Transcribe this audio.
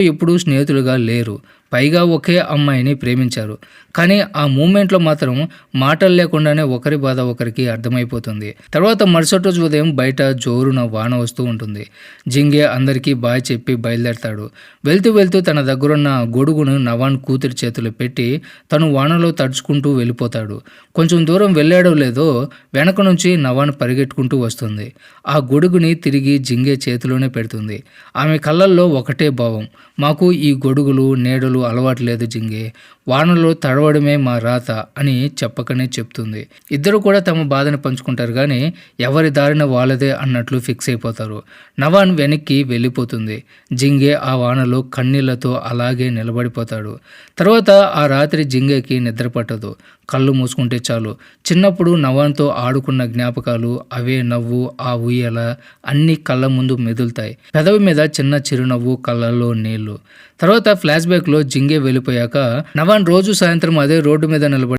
ఎప్పుడూ స్నేహితులుగా లేరు. పైగా ఒకే అమ్మాయిని ప్రేమించారు. కానీ ఆ మూమెంట్‌లో మాత్రం మాటలు లేకుండానే ఒకరి బాధ ఒకరికి అర్థమైపోతుంది. తర్వాత మరుసటి రోజు ఉదయం బయట జోరున వాన వస్తూ ఉంటుంది. జింగే అందరికీ బాయ్ చెప్పి బయలుదేరతాడు. వెళ్తూ తన దగ్గరున్న గొడుగును నవాన్ కూతురి చేతిలో పెట్టి తను వానలో తడుచుకుంటూ వెళ్ళిపోతాడు. కొంచెం దూరం వెళ్ళాడో లేదో వెనక నుంచి నవాన్ పరిగెట్టుకుంటూ వస్తుంది. ఆ గొడుగుని తిరిగి జింగే చేతిలోనే పెడుతుంది. ఆమె కళ్ళల్లో ఒకటే భావం. మాకు ఈ గొడుగులు, నీడలు అలవాటు లేదు జింగే. వానలో తడవడమే మా రాత అని చెప్పకనే చెప్తుంది. ఇద్దరు కూడా తమ బాధను పంచుకుంటారు కానీ ఎవరి దారిన వాళ్ళదే అన్నట్లు ఫిక్స్ అయిపోతారు. నవాన్ వెనక్కి వెళ్ళిపోతుంది. జింగే ఆ వానలో కన్నీళ్లతో అలాగే నిలబడిపోతాడు. తర్వాత ఆ రాత్రి జింగేకి నిద్ర పట్టదు. కళ్ళు మూసుకుంటే చాలు చిన్నప్పుడు నవాన్తో ఆడుకున్న జ్ఞాపకాలు, అవే నవ్వు, ఆ ఊయల అన్నీ కళ్ళ ముందు మెదులుతాయి. పెదవి మీద చిన్న చిరునవ్వు, కళ్ళల్లో నీళ్లు. తర్వాత ఫ్లాష్ బ్యాక్లో జింగే వెళ్ళిపోయాక నవాన్ రోజు సాయంత్రం అదే రోడ్డు మీద నిలబడి